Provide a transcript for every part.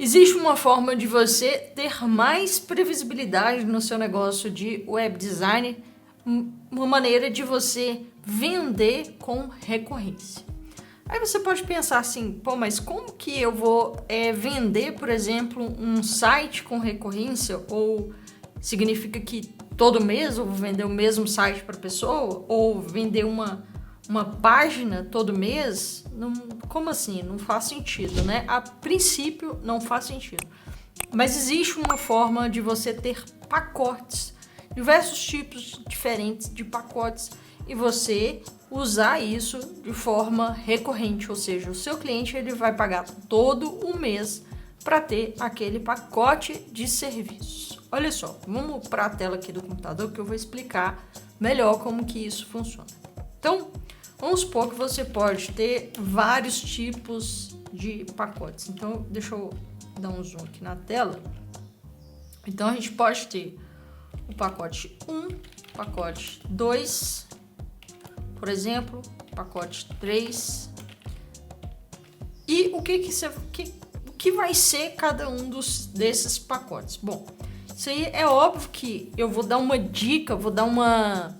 Existe uma forma de você ter mais previsibilidade no seu negócio de web design, uma maneira de você vender com recorrência. Aí você pode pensar assim, pô, mas como que eu vou vender, por exemplo, um site com recorrência? Ou significa que todo mês eu vou vender o mesmo site para a pessoa? Ou vender uma página todo mês? Não, como assim? Não faz sentido, né? A princípio não faz sentido. Mas existe uma forma de você ter pacotes, diversos tipos diferentes de pacotes, e você usar isso de forma recorrente, ou seja, o seu cliente ele vai pagar todo o mês para ter aquele pacote de serviços. Olha só, vamos para a tela aqui do computador que eu vou explicar melhor como que isso funciona. Então, vamos supor que você pode ter vários tipos de pacotes. Então, deixa eu dar um zoom aqui na tela. Então, a gente pode ter o pacote 1, pacote 2, por exemplo, pacote 3. E o que vai ser cada um desses pacotes? Bom, isso aí é óbvio que eu vou dar uma dica, vou dar uma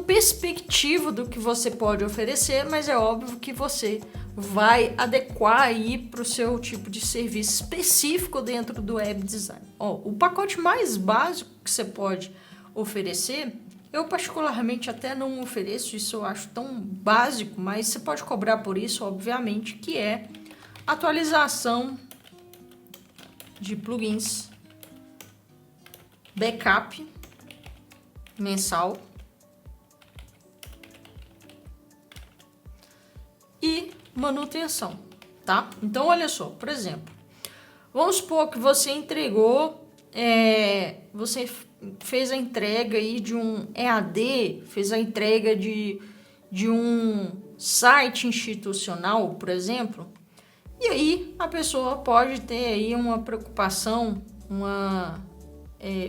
perspectiva do que você pode oferecer, mas é óbvio que você vai adequar aí para o seu tipo de serviço específico dentro do web design. O pacote mais básico que você pode oferecer, eu particularmente até não ofereço, isso eu acho tão básico, mas você pode cobrar por isso, obviamente, que é atualização de plugins, backup mensal e manutenção, tá? Então, olha só, por exemplo, vamos supor que você entregou, você fez a entrega aí de um EAD, fez a entrega de um site institucional, por exemplo, e aí a pessoa pode ter aí uma preocupação,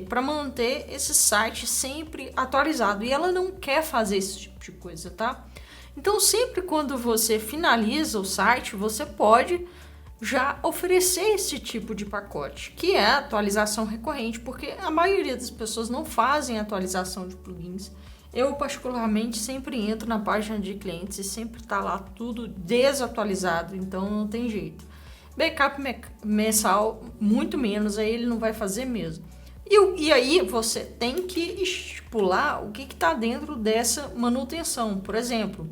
para manter esse site sempre atualizado, e ela não quer fazer esse tipo de coisa, tá? Então, sempre quando você finaliza o site, você pode já oferecer esse tipo de pacote, que é a atualização recorrente, porque a maioria das pessoas não fazem atualização de plugins. Eu, particularmente, sempre entro na página de clientes e sempre está lá tudo desatualizado, então não tem jeito. Backup mensal, muito menos, aí ele não vai fazer mesmo. E aí você tem que estipular o que está dentro dessa manutenção. Por exemplo,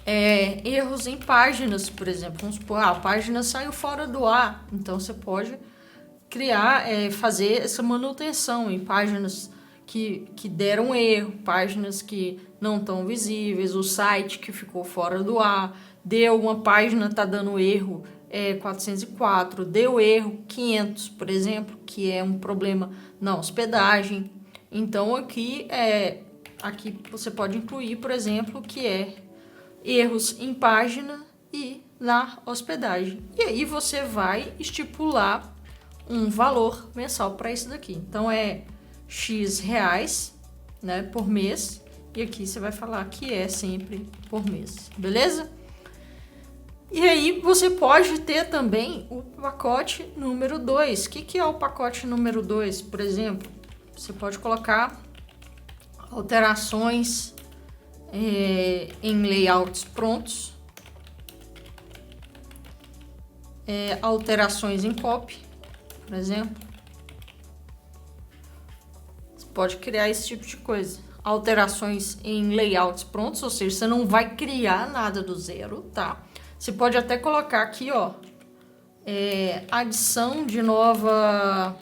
erros em páginas, por exemplo. Vamos supor, a página saiu fora do ar. Então você pode criar, fazer essa manutenção em páginas que deram erro, páginas que não estão visíveis, o site que ficou fora do ar, deu uma página, está dando erro 404, deu erro 500, por exemplo, que é um problema na hospedagem. Então aqui você pode incluir, por exemplo, que é erros em página e na hospedagem. E aí você vai estipular um valor mensal para isso daqui. Então é X reais, né, por mês, e aqui você vai falar que é sempre por mês, beleza? E aí você pode ter também o pacote número 2. O que é o pacote número 2? Por exemplo, você pode colocar alterações em layouts prontos, alterações em copy, por exemplo. Você pode criar esse tipo de coisa. Alterações em layouts prontos, ou seja, você não vai criar nada do zero, tá? Você pode até colocar aqui, adição de nova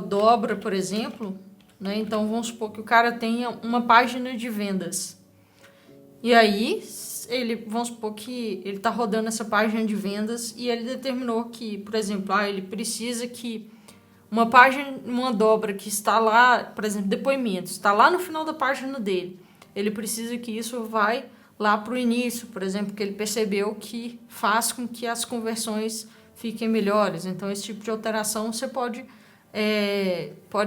dobra, por exemplo, né? Então, vamos supor que o cara tenha uma página de vendas. E aí, vamos supor que ele está rodando essa página de vendas e ele determinou que, por exemplo, ele precisa que uma dobra que está lá, por exemplo, depoimentos, está lá no final da página dele. Ele precisa que isso vai lá para o início, por exemplo, que ele percebeu que faz com que as conversões fiquem melhores. Então, esse tipo de alteração você pode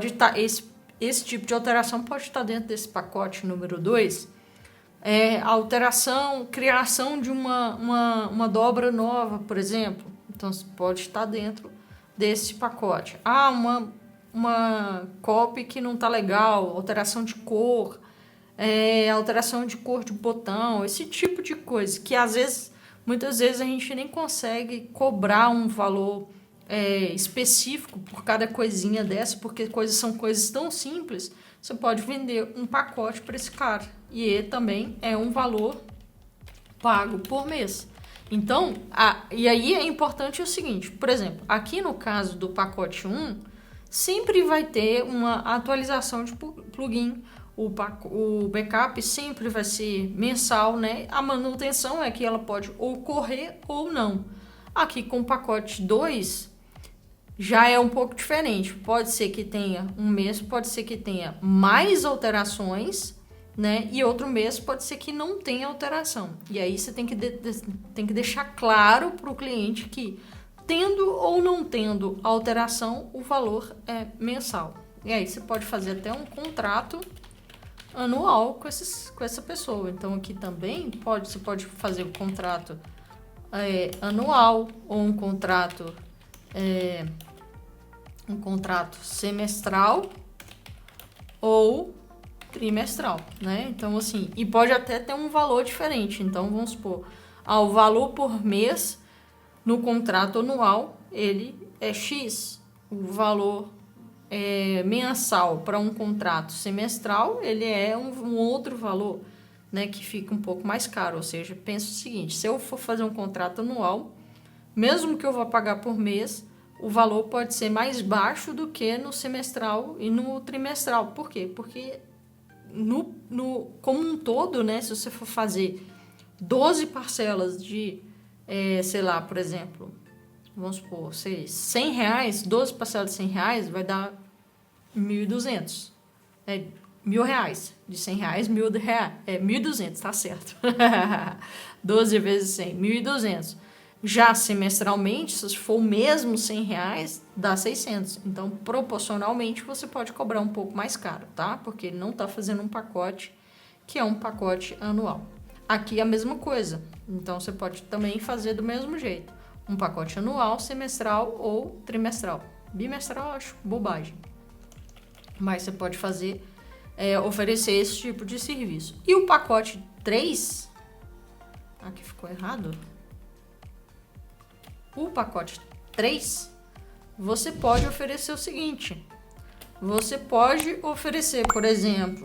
estar... Esse tipo de alteração pode estar dentro desse pacote número 2. alteração, criação de uma dobra nova, por exemplo. Então, pode estar dentro desse pacote. Uma copy que não está legal, alteração de cor, alteração de cor de botão, esse tipo de coisa, que muitas vezes a gente nem consegue cobrar um valor específico por cada coisinha dessa, porque são coisas tão simples. Você pode vender um pacote para esse cara. E ele também é um valor pago por mês. Então, e aí é importante o seguinte, por exemplo, aqui no caso do pacote 1, sempre vai ter uma atualização de plugin. O backup sempre vai ser mensal, né? A manutenção é que ela pode ocorrer ou não. Aqui com o pacote 2, já é um pouco diferente. Pode ser que tenha um mês, pode ser que tenha mais alterações, né? E outro mês pode ser que não tenha alteração. E aí você tem que deixar claro para o cliente que, tendo ou não tendo alteração, o valor é mensal. E aí você pode fazer até um contrato anual com essa pessoa. Então aqui também você pode fazer um contrato anual ou um contrato semestral ou trimestral, né? Então, assim, e pode até ter um valor diferente. Então, vamos supor, o valor por mês no contrato anual, ele é X. O valor mensal para um contrato semestral, ele é um outro valor, né? Que fica um pouco mais caro. Ou seja, pensa o seguinte, se eu for fazer um contrato anual, mesmo que eu vá pagar por mês, o valor pode ser mais baixo do que no semestral e no trimestral. Por quê? Porque como um todo, né, se você for fazer 12 parcelas de, sei lá, por exemplo, vamos supor, R$100, 12 parcelas de R$100 vai dar 1.200. R$1.000. De R$100, 1.200, tá certo. 12 vezes 100, 1.200. Já semestralmente, se for o mesmo R$100, dá 600. Então, proporcionalmente, você pode cobrar um pouco mais caro, tá? Porque ele não está fazendo um pacote que é um pacote anual. Aqui é a mesma coisa. Então, você pode também fazer do mesmo jeito. Um pacote anual, semestral ou trimestral. Bimestral, eu acho bobagem. Mas você pode oferecer esse tipo de serviço. E o pacote 3... Aqui ficou errado. O pacote 3, você pode oferecer o seguinte. Você pode oferecer, por exemplo,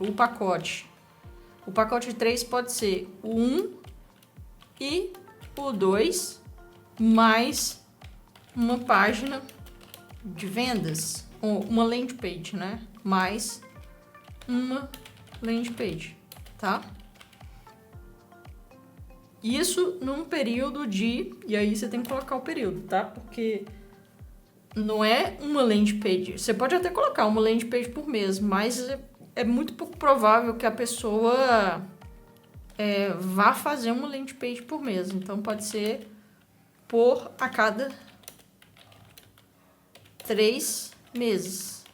o pacote. O pacote 3 pode ser o 1 e o 2, mais uma página de vendas, ou uma landing page, né? Mais uma landing page, tá? Isso num período e aí você tem que colocar o período, tá? Porque não é uma landing page. Você pode até colocar uma landing page por mês, mas é muito pouco provável que a pessoa vá fazer uma landing page por mês. Então, pode ser a cada 3 meses.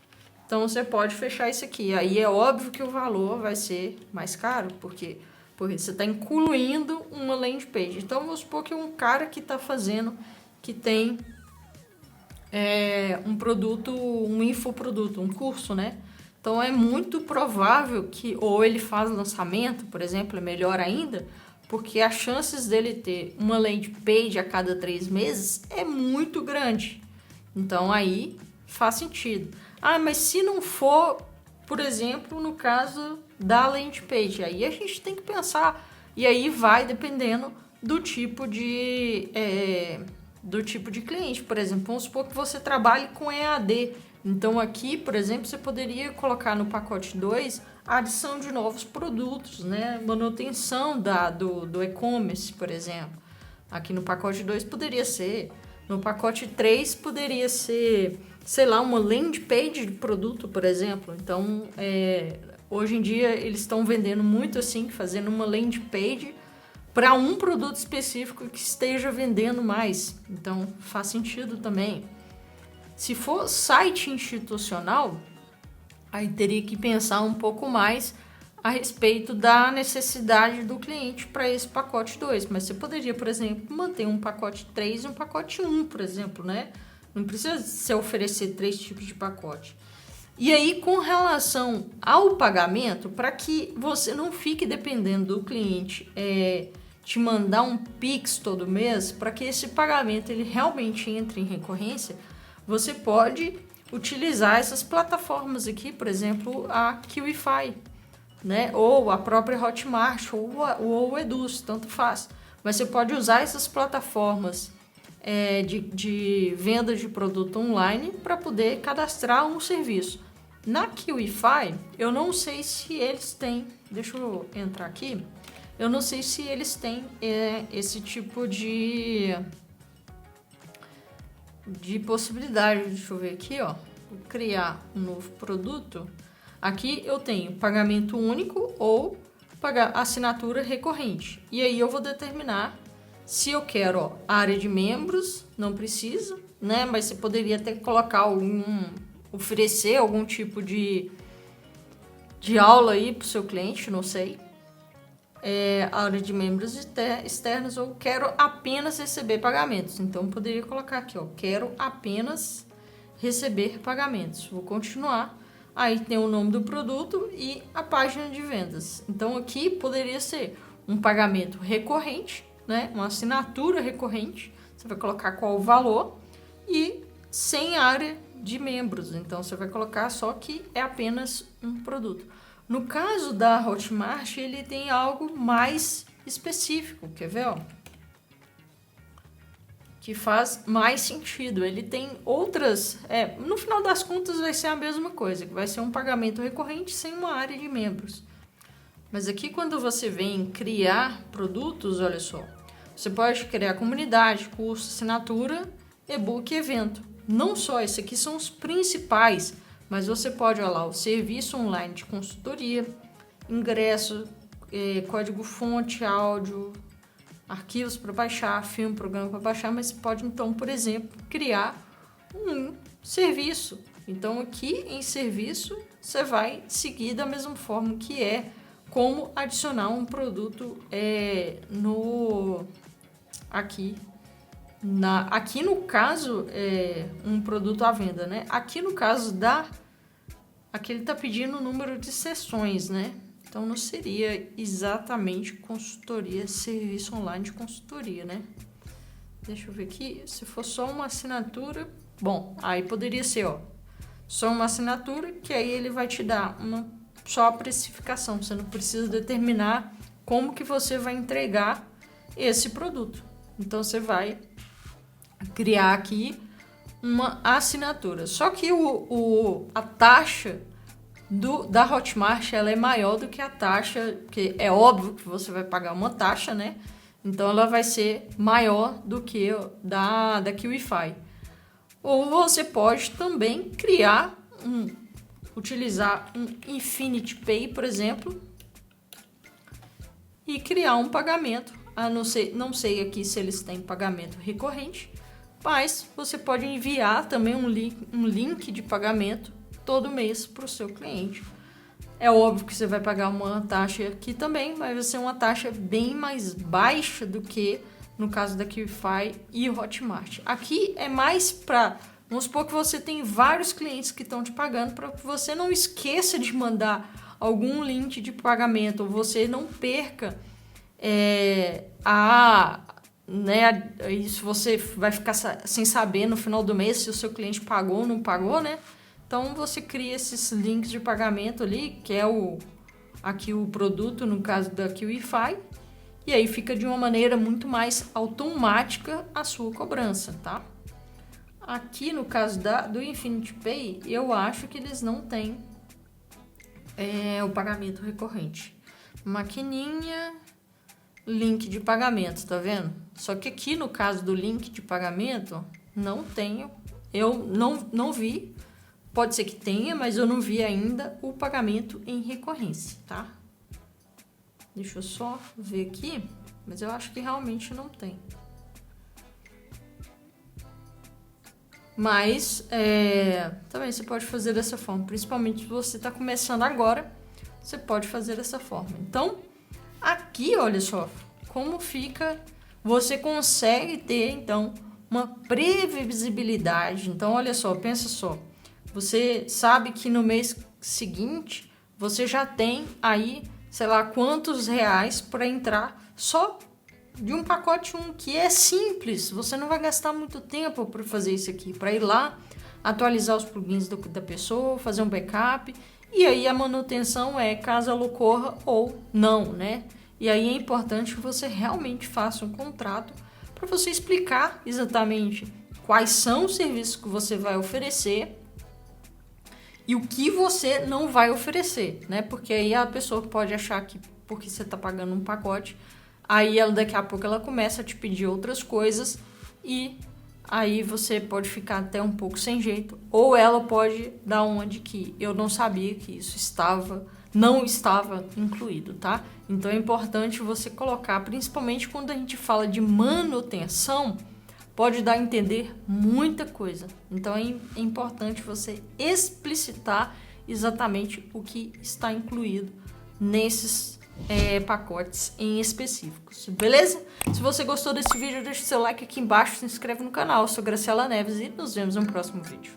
Então, você pode fechar isso aqui. Aí é óbvio que o valor vai ser mais caro, porque você está incluindo uma landing page. Então, vamos supor que um cara que tem um produto, um infoproduto, um curso, né? Então, é muito provável que, ou ele faz lançamento, por exemplo, é melhor ainda, porque as chances dele ter uma landing page a cada 3 meses é muito grande. Então, aí faz sentido. Mas se não for, por exemplo, no caso da landing page, aí a gente tem que pensar, e aí vai dependendo do tipo de cliente. Por exemplo, vamos supor que você trabalhe com EAD. Então aqui, por exemplo, você poderia colocar no pacote 2 a adição de novos produtos, né? Manutenção do e-commerce, por exemplo. Aqui no pacote 2 poderia ser, no pacote 3 poderia ser, sei lá, uma landing page de produto, por exemplo. Então, hoje em dia eles estão vendendo muito assim, fazendo uma landing page para um produto específico que esteja vendendo mais. Então, faz sentido também. Se for site institucional, Aí teria que pensar um pouco mais a respeito da necessidade do cliente para esse pacote 2. Mas você poderia, por exemplo, manter um pacote 3 e um pacote 1, por exemplo, né? Não precisa se oferecer 3 tipos de pacote. E aí, com relação ao pagamento, para que você não fique dependendo do cliente te mandar um Pix todo mês, para que esse pagamento ele realmente entre em recorrência, você pode utilizar essas plataformas aqui, por exemplo, a QIFI, né? Ou a própria Hotmart, ou o Eduz, tanto faz. Mas você pode usar essas plataformas de venda de produto online para poder cadastrar um serviço. Na QIFI, eu não sei se eles têm, deixa eu entrar aqui, eu não sei se eles têm esse tipo de possibilidade. Deixa eu ver aqui, ó, vou criar um novo produto. Aqui eu tenho pagamento único ou assinatura recorrente. E aí eu vou determinar se eu quero, ó, área de membros, não precisa, né? Mas você poderia até colocar oferecer algum tipo de aula aí para o seu cliente, não sei. Área de membros externos, ou quero apenas receber pagamentos. Então, eu poderia colocar aqui, ó, quero apenas receber pagamentos. Vou continuar. Aí tem o nome do produto e a página de vendas. Então, aqui poderia ser um pagamento recorrente, né? Uma assinatura recorrente. Você vai colocar qual o valor e sem área de membros. Então, você vai colocar só que é apenas um produto. No caso da Hotmart, ele tem algo mais específico, quer ver, ó? Que faz mais sentido. Ele tem outras... no final das contas vai ser a mesma coisa, que vai ser um pagamento recorrente sem uma área de membros. Mas aqui quando você vem criar produtos, olha só, você pode criar comunidade, curso, assinatura, e-book e evento. Não só esses aqui são os principais, mas você pode olhar lá o serviço online de consultoria, ingresso, código-fonte, áudio, arquivos para baixar, filme, programa para baixar, mas você pode então, por exemplo, criar um serviço. Então aqui em serviço você vai seguir da mesma forma que como adicionar um produto aqui no caso um produto à venda, né? Aqui no caso aqui ele está pedindo o número de sessões, né? Então não seria exatamente consultoria, serviço online de consultoria, né? Deixa eu ver aqui, se for só uma assinatura, bom, aí poderia ser, ó, só uma assinatura, que aí ele vai te dar só a precificação, você não precisa determinar como que você vai entregar esse produto. Então você vai criar aqui uma assinatura. Só que a taxa da Hotmart ela é maior do que a taxa, porque é óbvio que você vai pagar uma taxa, né? Então ela vai ser maior do que da QIFI. Ou você pode também utilizar um Infinity Pay, por exemplo, e criar um pagamento. Não sei aqui se eles têm pagamento recorrente, mas você pode enviar também um link de pagamento todo mês para o seu cliente. É óbvio que você vai pagar uma taxa aqui também, mas vai ser uma taxa bem mais baixa do que no caso da QIFI e Hotmart. Aqui é mais para... Vamos supor que você tem vários clientes que estão te pagando, para que você não esqueça de mandar algum link de pagamento, ou você não perca isso, você vai ficar sem saber no final do mês se o seu cliente pagou ou não pagou, né? Então você cria esses links de pagamento ali, que é aqui o produto, no caso da QIFI, e aí fica de uma maneira muito mais automática a sua cobrança, tá? Aqui no caso do Infinity Pay, eu acho que eles não têm o pagamento recorrente. Maquininha, link de pagamento, tá vendo? Só que aqui no caso do link de pagamento, não tenho, eu não vi, pode ser que tenha, mas eu não vi ainda o pagamento em recorrência, tá? Deixa eu só ver aqui, mas eu acho que realmente não tem. Mas também você pode fazer dessa forma, principalmente se você está começando agora, você pode fazer dessa forma. Então, aqui, olha só, como fica, você consegue ter, então, uma previsibilidade. Então, olha só, pensa só, você sabe que no mês seguinte, você já tem aí, sei lá, quantos reais para entrar só de um pacote 1, que é simples, você não vai gastar muito tempo para fazer isso aqui, para ir lá, atualizar os plugins da pessoa, fazer um backup, e aí a manutenção é caso ela ocorra ou não, né? E aí é importante que você realmente faça um contrato para você explicar exatamente quais são os serviços que você vai oferecer e o que você não vai oferecer, né? Porque aí a pessoa pode achar que porque você está pagando um pacote, aí ela, daqui a pouco ela começa a te pedir outras coisas e aí você pode ficar até um pouco sem jeito. Ou ela pode dar uma de que eu não sabia que isso não estava incluído, tá? Então é importante você colocar, principalmente quando a gente fala de manutenção, pode dar a entender muita coisa. Então é importante você explicitar exatamente o que está incluído nesses pacotes em específicos, beleza? Se você gostou desse vídeo, deixa seu like aqui embaixo, se inscreve no canal. Eu sou Graciela Neves e nos vemos no próximo vídeo.